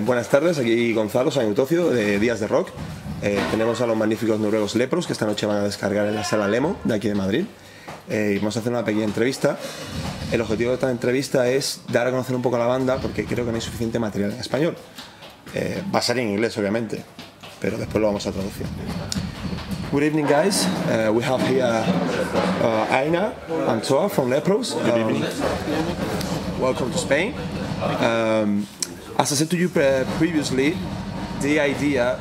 Buenas tardes, aquí Gonzalo Sañutocio de Días de Rock. Tenemos a los magníficos noruegos Leprous, que esta noche van a descargar en la sala Lemo de aquí de Madrid. Y vamos a hacer una pequeña entrevista. El objetivo de esta entrevista es dar a conocer un poco a la banda, porque creo que no hay suficiente material en español. Va a ser en inglés, obviamente, pero después lo vamos a traducir. Good evening, guys. We have here Aina and Toa from Leprous. Good evening. Welcome to Spain. As I said to you previously, the idea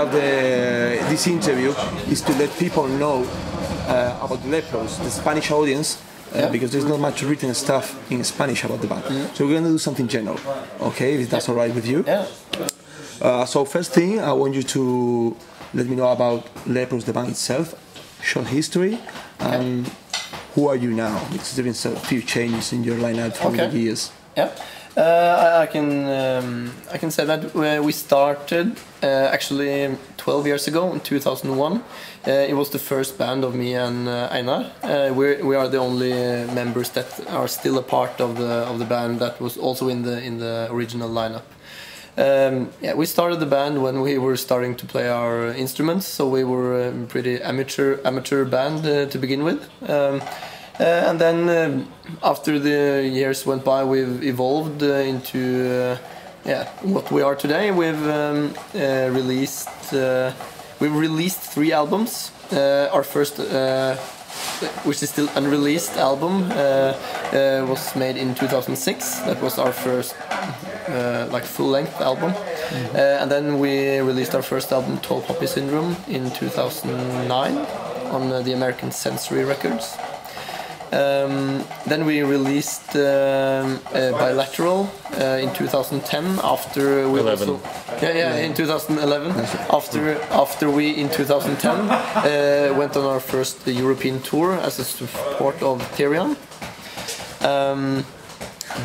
of this interview is to let people know about Leprous, the Spanish audience, because there's not much written stuff in Spanish about the band. So we're going to do something general, okay, if that's all right with you. Yeah. So first thing, I want you to let me know about Leprous, the band itself, short history, and who are you now? Because there have been a few changes in your lineup through the years. Yeah. I can say that we started actually 12 years ago in 2001. It was the first band of me and Einar. We are the only members that are still a part of the band that was also in the original lineup. We started the band when we were starting to play our instruments, so we were a pretty amateur band to begin with. And then after the years went by, we've evolved into what we are today. We've released 3 albums. Our first, which is still unreleased album, was made in 2006. That was our first full-length album. And then we released our first album, Tall Poppy Syndrome, in 2009 on the American Sensory Records. Then we released Bilateral in 2010 after we in 2011 after we in 2010 went on our first European tour as a support of Therion.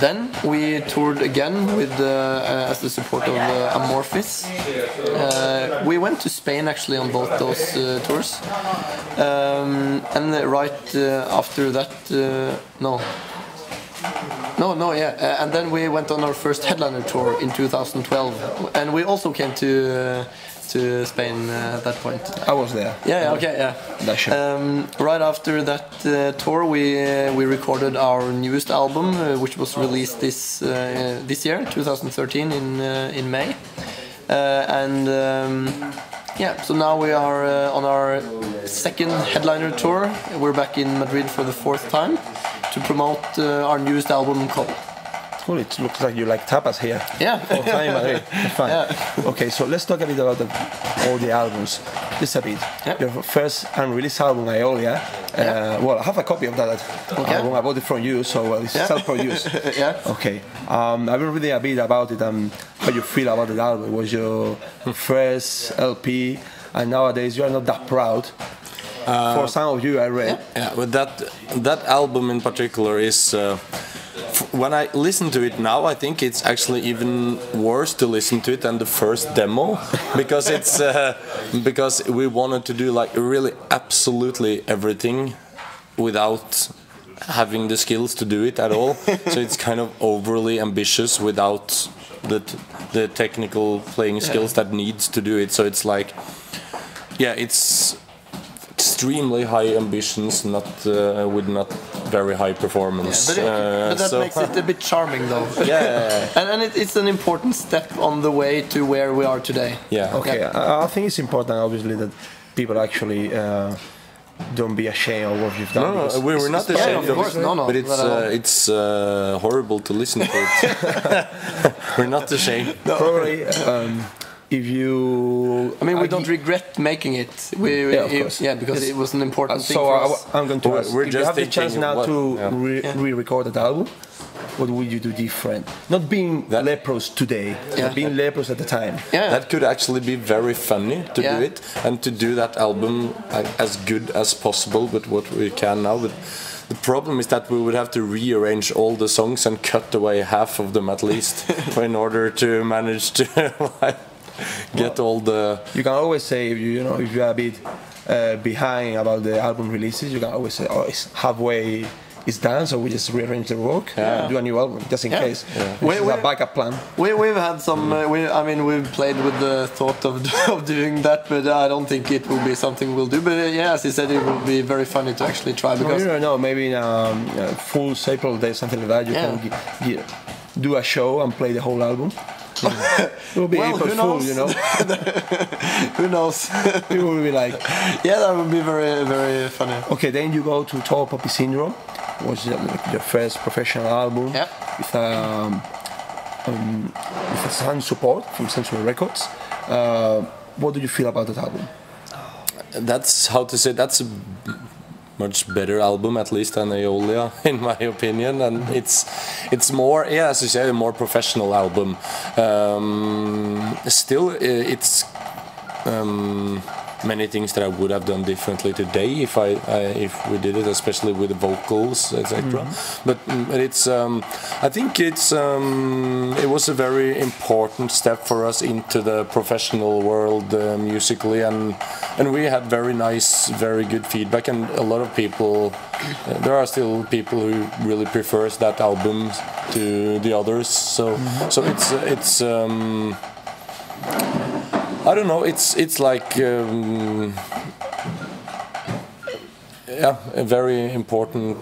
Then we toured again with as the support of Amorphis. We went to Spain actually on both those tours, and right after that, and then we went on our first headliner tour in 2012, and we also came to Spain at that point. I was there. That's sure. Right after that tour, we recorded our newest album, which was released this year, 2013, in May. So now we are on our second headliner tour. We're back in Madrid for the 4th time to promote our newest album, Cold. Cool, it looks like you like tapas here. Yeah. All time, Madrid. Fine. Yeah. Okay, so let's talk a bit about all the albums. Just a bit. Yeah. Your first unreleased album, Aeolia. Well, I have a copy of that album. I bought it from you, so it's self-produced. Yeah. Okay. I've been reading a bit about it and how you feel about the album. It was your first LP, and nowadays you are not that proud. For some of you, I read. Yeah, but that album in particular is. When I listen to it now, I think it's actually even worse to listen to it than the first demo, because it's because we wanted to do like really absolutely everything without having the skills to do it at all. So it's kind of overly ambitious without the technical playing skills that needs to do it. So it's like, it's extremely high ambitions, with not very high performance. But that makes it a bit charming, though. And it's an important step on the way to where we are today. Yeah. Okay. I think it's important, obviously, that people actually don't be ashamed of what you've done. No, we're not ashamed of course. No. But it's horrible to listen to it. We're not ashamed. No. Probably. If you, we don't regret making it. Because it was an important thing for us. I'm going to ask. We're if just you have the chance now to re-record that album, what would you do different? Not being Leprous today, but being Leprous at the time. That could actually be very funny to do it, and to do that album as good as possible with what we can now. But the problem is that we would have to rearrange all the songs and cut away half of them at least in order to manage to get all the. You can always say if you are a bit behind about the album releases, you can always say, it's halfway it's done, so we just rearrange the work, do a new album just in case. Which is a backup plan. We've had some. We've played with the thought of doing that, but I don't think it will be something we'll do. But as he said, it will be very funny to actually try. Because you don't know, maybe in full April Day, something like that, you can do a show and play the whole album. It will be April Fool, you know. Who knows? It will be like, that would be very, very funny. Okay, then you go to Tall Poppy Syndrome, which is your first professional album with sound support from Century Records. What do you feel about that album? That's a much better album, at least, than Aeolia, in my opinion, and it's more, as you say, a more professional album. Still, it's many things that I would have done differently today if we did it, especially with the vocals, etc. But it's I think it was a very important step for us into the professional world musically, and we had very nice, very good feedback, and a lot of people, there are still people who really prefers that album to the others, so it's I don't know, it's like a very important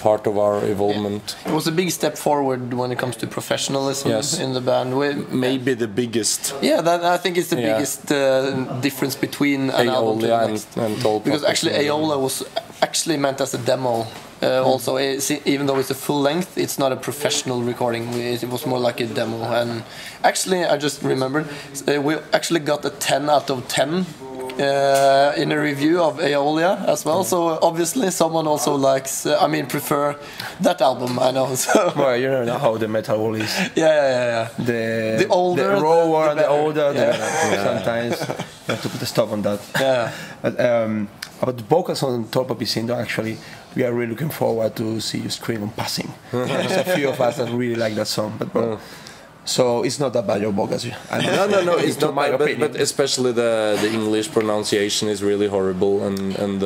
part of our evolvement. It was a big step forward when it comes to professionalism in the band. Maybe the biggest. That I think is the biggest difference between an album to the next. and Tall Poppy. Because actually Aeolia was actually meant as a demo. Also, even though it's a full length, it's not a professional recording. It was more like a demo. And actually, I just remembered, we actually got a 10 out of 10 in a review of Aeolia as well. So obviously, someone also likes, prefer that album. I know. So. Well, you don't know how the metal world is. Yeah. The older, the rawer, the older. Yeah. Sometimes you have to put a stop on that. Yeah. But about the vocals on Tall Poppy Syndrome, actually, we are really looking forward to see you scream on Passing. There's a few of us that really like that song, but so it's not that bad your vocals. No, it's not my opinion. But especially the English pronunciation is really horrible, and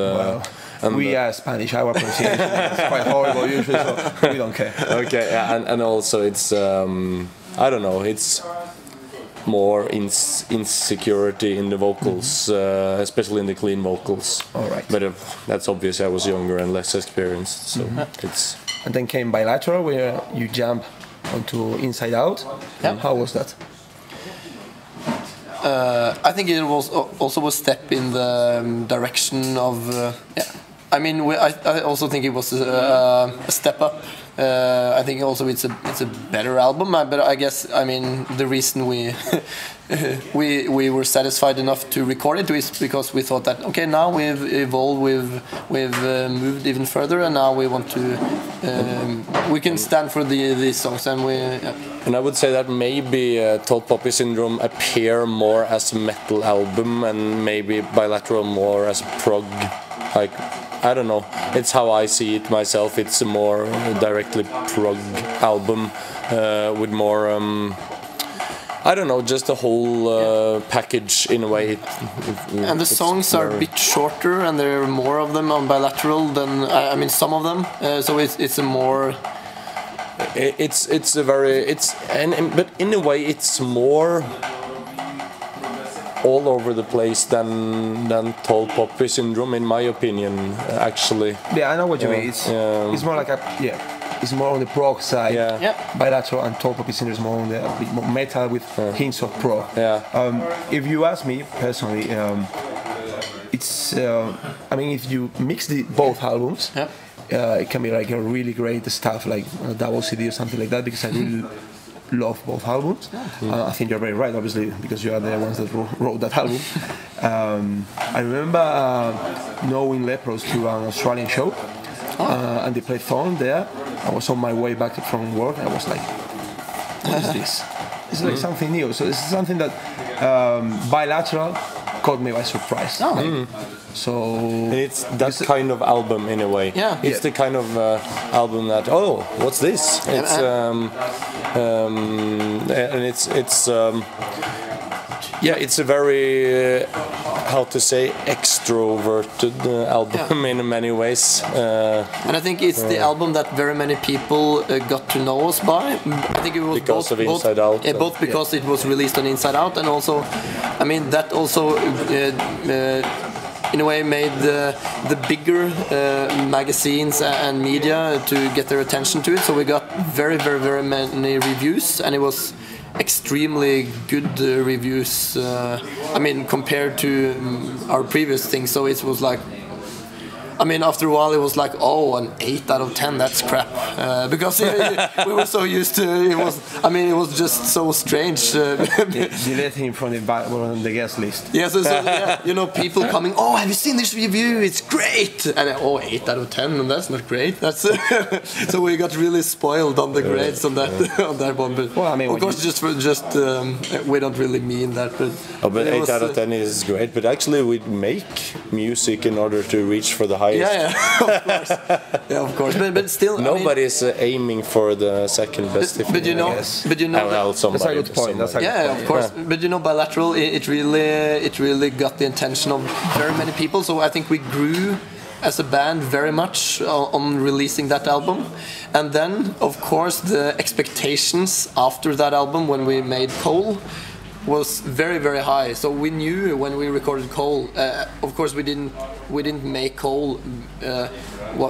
we are Spanish. Our pronunciation is quite horrible usually, so we don't care. Okay, and also it's I don't know, it's more insecurity in the vocals, especially in the clean vocals. All right. But that's obvious. I was younger and less experienced, so it's. And then came Bilateral, where you jump onto Inside Out. Yeah. How was that? I think it was also a step in the direction of. I also think it was a step up. I think also it's a better album, but I guess the reason we were satisfied enough to record it is because we thought that now we've evolved, we've moved even further, and now we want to we can stand for these songs, and And I would say that maybe Tall Poppy Syndrome appear more as a metal album, and maybe Bilateral more as a prog, like. I don't know. It's how I see it myself. It's a more directly prog album with more. I don't know, just a whole package in a way. And the songs are a bit shorter, and there are more of them on Bilateral than some of them. So it's a more. But in a way it's more. All over the place than Tall Poppy Syndrome, in my opinion, actually. Yeah, I know what you mean. It's more like it's more on the prog side. Yeah. Bilateral and Tall Poppy Syndrome is more on the a bit more metal with hints of prog. Yeah. If you ask me personally, it's if you mix both albums, it can be like a really great stuff, like a double CD or something like that, because I really love both albums. I think you're very right, obviously, because you are the ones that wrote that album. I remember knowing Leprous through an Australian show, and they played Thorn there. I was on my way back from work, and I was like, what is this? It's like something new. So it's something that Bilateral caught me by surprise. So it's that kind of album in a way. It's the kind of album that what's this? It's and it's a very how to say, extroverted album in many ways. And I think it's the album that very many people got to know us by. I think it was Because of Inside Out. Yeah, both because it was released on Inside Out, and also, I mean, that also in a way made the bigger magazines and media to get their attention to it. So we got very, very, very many reviews, and it was extremely good reviews. I mean, compared to our previous things. So it was like, I mean, after a while, it was like, oh, an 8 out of 10, that's crap. Because we were so used to it. It was just so strange. Delete him from the guest list. Yeah, so yeah, you know, people coming, oh, have you seen this review? It's great. And oh, 8 out of 10, and that's not great. That's so we got really spoiled on the grades on that one. But well, I mean, of course, we don't really mean that. But 8 out of 10 is great. But actually, we make music in order to reach for the highest. Yeah, of course. Yeah, of course. But still, nobody's aiming for the second best. But you know, well, that's a good point. Yeah, of course. Yeah. But you know, Bilateral, it really got the attention of very many people. So I think we grew as a band very much on releasing that album. And then, of course, the expectations after that album when we made Coal was very, very high. So we knew when we recorded Coal, of course we didn't make Coal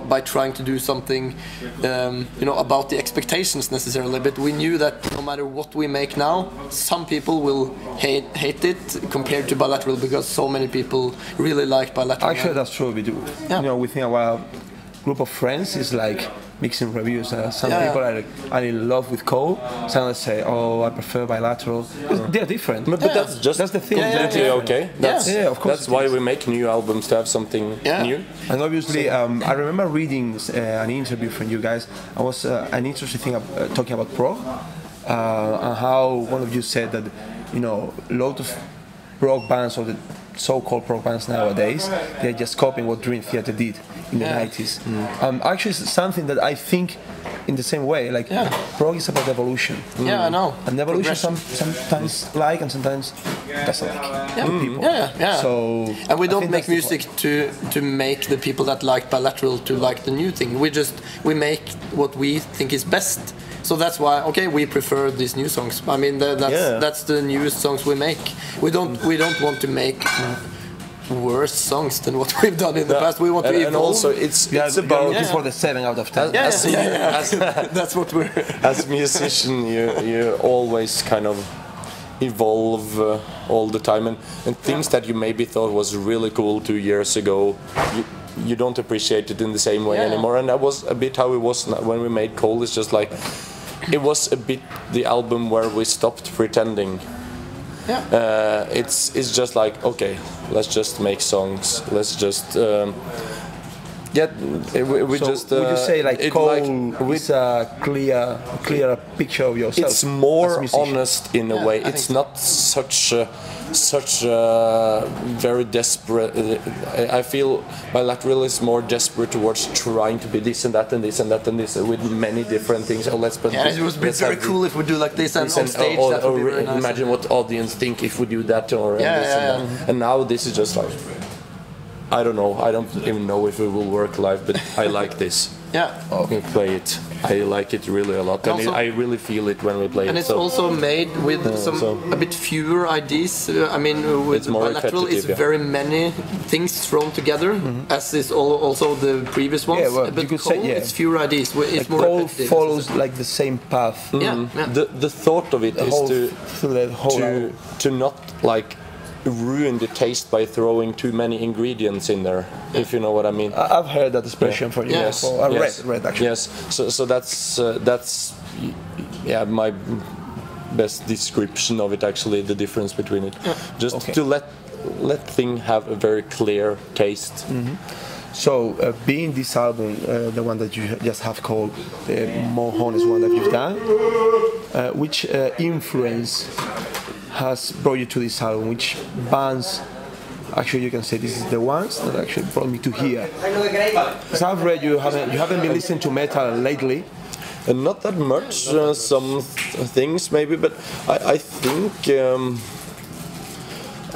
by trying to do something about the expectations necessarily, but we knew that no matter what we make now, some people will hate it compared to Bilateral, because so many people really like Bilateral. Actually, that's true. We do. Yeah. You know, within our group of friends is like mixing reviews. Some people are in love with Coal. Some say, "Oh, I prefer Bilateral." They're different. But that's the thing. Completely okay. Of course. That's why we make new albums, to have something new. And obviously, I remember reading an interview from you guys. I was an interesting thing talking about prog, and how one of you said that, you know, a lot of prog bands, or the so-called prog bands nowadays, they're just copying what Dream Theater did in the 90s. Actually, it's something that I think in the same way, like prog is about evolution. Yeah, I know. And evolution sometimes like and sometimes doesn't like people. Yeah. So, and we don't make music to make the people that like Bilateral to like the new thing. We make what we think is best. So that's why, we prefer these new songs. I mean, that's the newest songs we make. We don't want to make worse songs than what we've done in the past. We want to evolve. And also, it's about looking for the 7 out of 10. That's what we're. As a musician, you always kind of evolve all the time, and things that you maybe thought was really cool 2 years ago, you don't appreciate it in the same way anymore. And that was a bit how it was when we made Coal. It's just like, it was a bit the album where we stopped pretending. It's just like, okay, let's just make songs. Let's just would you say like Coal with a clear picture of yourself? It's more honest in a way. It's not such very desperate. I feel Bilateral is more desperate towards trying to be this and that and this and that and this with many different things. Oh, let's put it would be very cool if we do like this and on stage. That would be very nice. Imagine what audience think if we do that or this and that. And now this is just like, I don't know. I don't even know if it will work live, but I like this. We play it. I like it really a lot, and also, I really feel it when we play it. And it's also made with a bit fewer ideas. I mean, with Bilateral, it's very many things thrown together, as is also the previous ones. Yeah, well, but Coal, it's fewer ideas. It's like more Coal follows like the same path. The thought of it is to not like ruin the taste by throwing too many ingredients in there, if you know what I mean. I've heard that expression for years. I've read actually. Yes, so that's my best description of it, actually, the difference between it. Just to let things have a very clear taste. So being this album, the one that you just have called the more honest one that you've done, which influence has brought you to this album? Which bands, actually you can say this is the ones that actually brought me to here? Because I've read you haven't been listening to metal lately. Not that much, some things maybe, but I think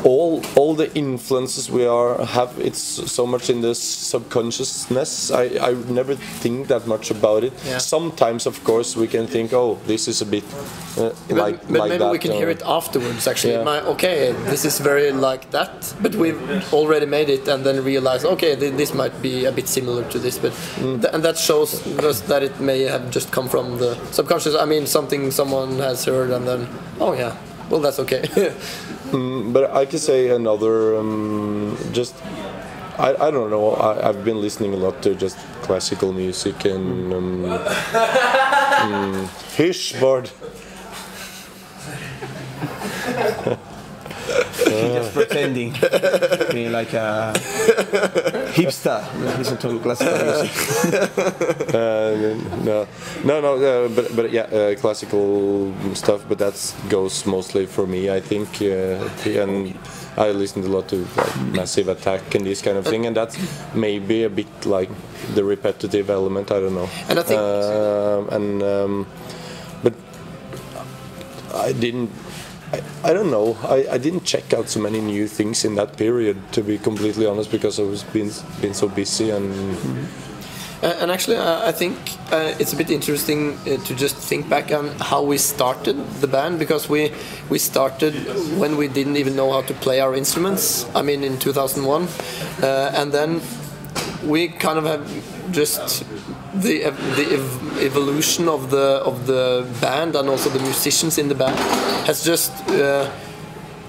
all the influences we have, it's so much in the subconsciousness. I never think that much about it. Yeah. Sometimes, of course, we can think, oh, this is a bit like maybe that. We can hear it afterwards. Actually, Yeah. okay, this is very like that, but we've already made it, and then realize, okay, this might be a bit similar to this, but and that shows just that it may have just come from the subconscious. I mean, something someone has heard, and then, oh yeah, well, that's okay. But I can say another, just I don't know. I've been listening a lot to just classical music and Hirschbard. Just pretending, being like a hipster, listen to classical music. No, but yeah, classical stuff. But that goes mostly for me, I think. And I listened a lot to like Massive Attack and this kind of thing, and that's maybe a bit like the repetitive element. I don't know. And I think, but I didn't. I don't know. I didn't check out so many new things in that period, to be completely honest, because I was been so busy and. And actually, I think it's a bit interesting to just think back on how we started the band, because we started when we didn't even know how to play our instruments. I mean, in 2001, and then we kind of have just the evolution of the band, and also the musicians in the band has just.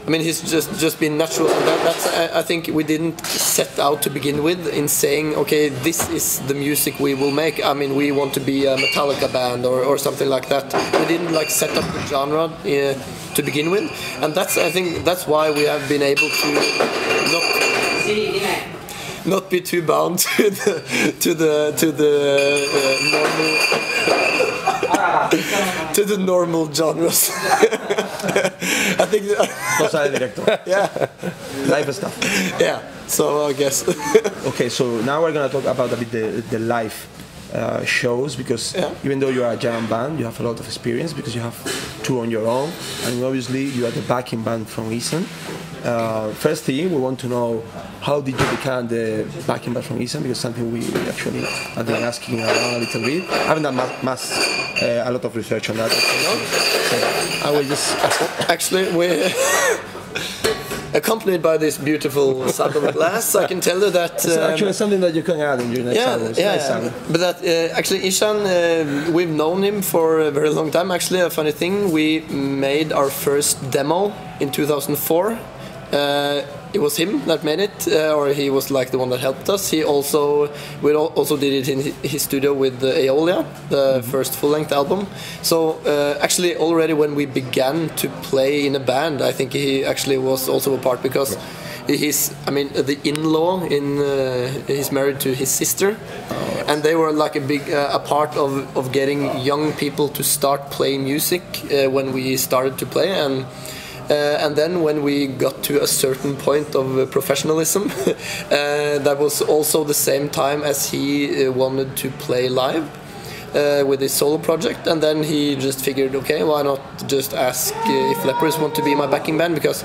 I mean, he's just been natural. That's I think we didn't set out to begin with in saying, okay, this is the music we will make. I mean, we want to be a Metallica band or something like that. We didn't like set up the genre to begin with, and I think that's why we have been able to not be too bound to the normal genres. I think. Yeah. Live stuff. Yeah. So I guess. Okay, so now we're gonna talk about a bit the live shows, because even though you are a jam band, you have a lot of experience because you have two on your own, and obviously you are the backing band from Ihsahn. First thing, we want to know, how did you become the backing band from Ihsahn? Because something we actually have been asking around a little bit. I haven't done a lot of research on that. So I will just actually we. Accompanied by this beautiful Saddam glass, I can tell you that. It's actually something that you can add in your next album. Yeah. But that actually Ihsahn, we've known him for a very long time. Actually, a funny thing, we made our first demo in 2004. It was him that made it, or he was like the one that helped us. We also did it in his studio with Aeolia, the first full-length album. So actually, already when we began to play in a band, I think he actually was also a part, because the in-law he's married to his sister, and they were like a part of getting young people to start playing music when we started to play. And then when we got to a certain point of professionalism, that was also the same time as he wanted to play live with his solo project. And then he just figured, okay, why not just ask if Lepers want to be my backing band, because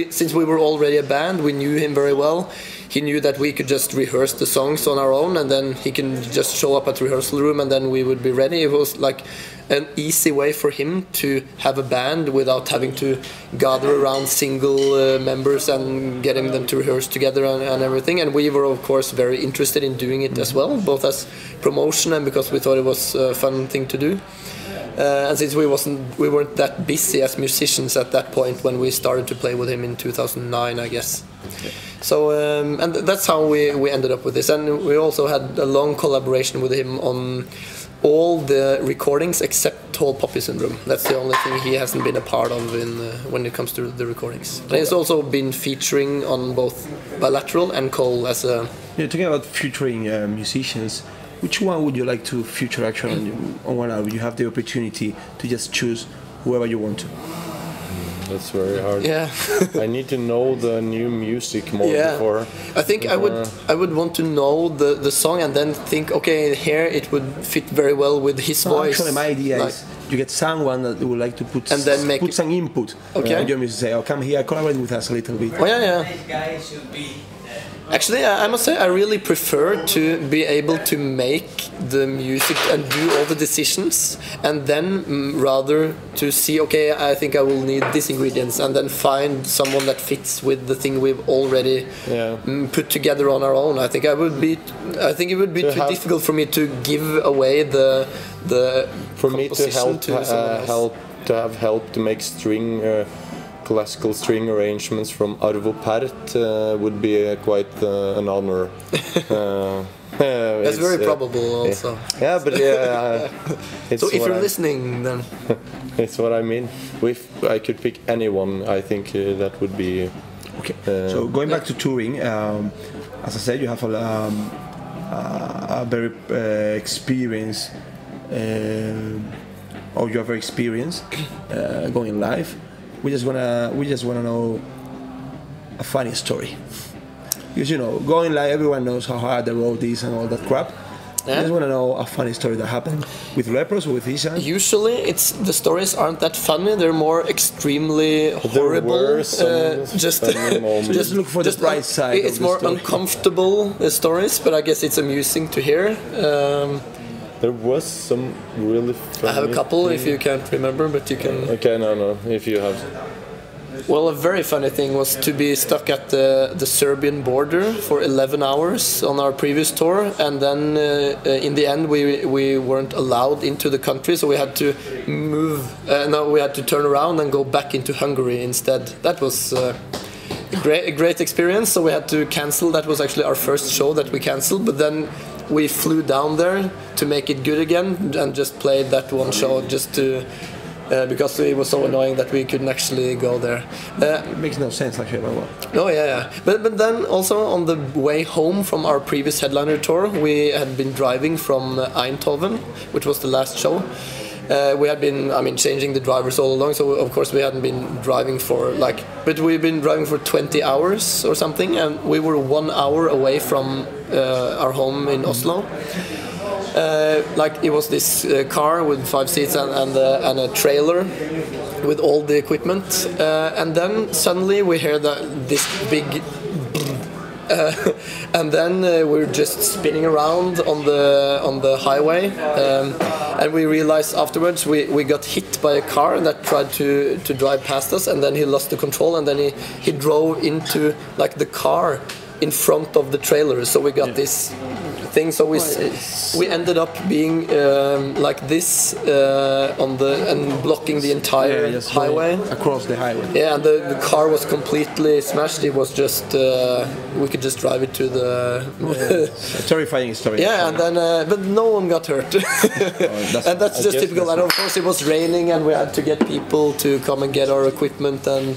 since we were already a band, we knew him very well. He knew that we could just rehearse the songs on our own, and then he can just show up at the rehearsal room, and then we would be ready. It was like an easy way for him to have a band without having to gather around single members and getting them to rehearse together and everything. And we were, of course, very interested in doing it as well, both as promotion and because we thought it was a fun thing to do. And since we weren't that busy as musicians at that point when we started to play with him in 2009, I guess. Okay. So and that's how we ended up with this. And we also had a long collaboration with him on all the recordings except Tall Poppy Syndrome. That's the only thing he hasn't been a part of when it comes to the recordings. And he's also been featuring on both Bilateral and Cole as a... Yeah, talking about featuring musicians, which one would you like to feature actually on one album? You have the opportunity to just choose whoever you want to. That's very hard. Yeah. I need to know the new music more before. I think I would want to know the song and then think, okay, here it would fit very well with his voice. Actually, my idea is you get someone that would like to put And then make put some input. Okay. In your music, say, oh, come here, collaborate with us a little bit. Oh yeah. Actually, I must say I really prefer to be able to make the music and do all the decisions, and then rather to see, okay, I think I will need these ingredients, and then find someone that fits with the thing we've already put together on our own. I think it would be too difficult for me to give away the For me to composition to someone else. have help to make classical string arrangements from Arvo Pärt would be quite an honor. That's very probable also. Yeah, but it's So if you're what listening, then it's what I mean. If I could pick anyone, I think that would be. Okay. So going back to touring, as I said, you have a very experienced, or you are very experienced going live. We just wanna know a funny story, because going live, everyone knows how hard the road is and all that crap. I just want to know a funny story that happened with Lepros or with Ishan. Usually, the stories aren't that funny. They're more extremely horrible. Just look for the bright side. It's more uncomfortable stories, but I guess it's amusing to hear. There was some really funny I have a couple if you can't remember, but you can. Okay, no, if you have. Well, a very funny thing was to be stuck at the Serbian border for 11 hours on our previous tour, and then in the end we weren't allowed into the country, so we had to move. We had to turn around and go back into Hungary instead. That was a great experience. So we had to cancel. That was actually our first show that we canceled, but then we flew down there to make it good again and just played that one show just to. Because it was so annoying that we couldn't actually go there. It makes no sense actually. Oh yeah. But then also on the way home from our previous headliner tour, we had been driving from Eindhoven, which was the last show. We had been, changing the drivers all along, so of course we hadn't been driving but we've been driving for 20 hours or something, and we were 1 hour away from our home in Oslo. It was this car with 5 seats and a trailer with all the equipment, and then suddenly we hear this big and then we're just spinning around on the highway, and we realized afterwards we got hit by a car that tried to drive past us, and then he lost the control, and then he drove into the car in front of the trailer, so we got this thing. So we ended up being like this and blocking the entire highway across the highway. Yeah, and the car was completely smashed. It was just we could just drive it to the a terrifying story. Yeah, and then but no one got hurt. And that's just typical. And of course it was raining, and we had to get people to come and get our equipment, and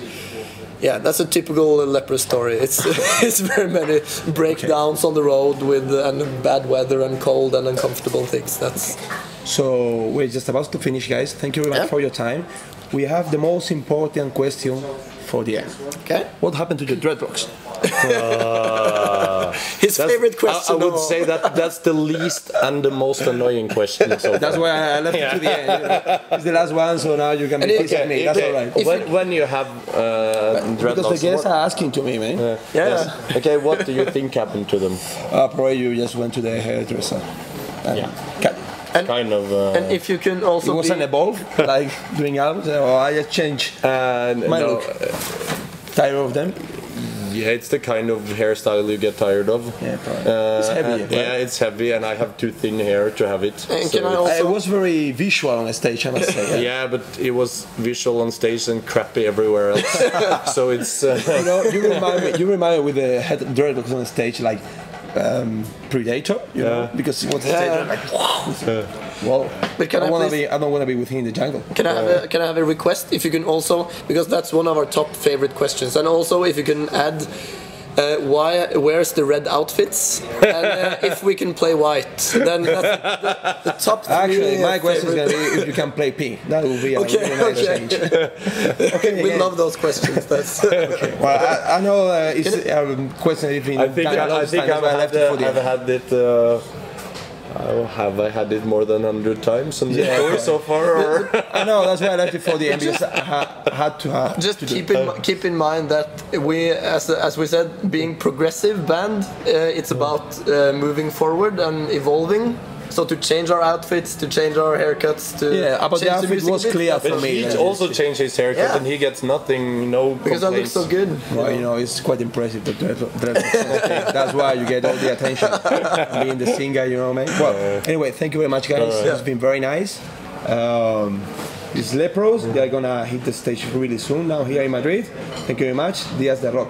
yeah, that's a typical Lepros story. It's very many breakdowns on the road and bad weather and cold and uncomfortable things. So we're just about to finish, guys. Thank you very much for your time. We have the most important question for the end. Okay. What happened to your dreadlocks? His favorite question. I would say that's the least and the most annoying question. So that's why I left it to the end. It's the last one, so now you can be pissing me. That's all right. When you have dreadlocks, because the guests are asking to me, man. Yeah. Yes. Okay, what do you think happened to them? Probably you just went to the hairdresser. And if you can also it wasn't evolve like doing albums, or I just change my look. Tired of them? Yeah, it's the kind of hairstyle you get tired of. Yeah, probably. It's heavy. Right? Yeah, it's heavy, and I have too thin hair to have it. And so it was very visual on the stage, I must say. Yeah, but it was visual on stage and crappy everywhere else. So it's. You remind me with the head dreadlocks on the stage, like Predator, you know, because it was well, but I don't want to be with him in the jungle. Can I have a request? If you can also, because that's one of our top favorite questions, and also if you can add where's the red outfits, and if we can play white, then that's the top three. Actually, my question is going to be if you can play pink. That will be a really nice change. Okay, we love those questions. That's okay. Well, I know it's a question. I think I've had it. Have I had it more than 100 times on the tour so far? Or? I know, that's why I left it for the end because I had to have. Just keep in mind that we, as we said, being progressive band, it's about moving forward and evolving. So to change our outfits, to change our haircuts, to but the outfit was clear for But me. he also changed his haircut and he gets nothing, no because I look complaints. so good. Well, you know, it's quite impressive the dreadlocks. That's why you get all the attention. Being the singer, you know, man. Well, anyway, thank you very much, guys. It's been very nice. These Lepros, they are gonna hit the stage really soon now here in Madrid. Thank you very much. Días de Rock.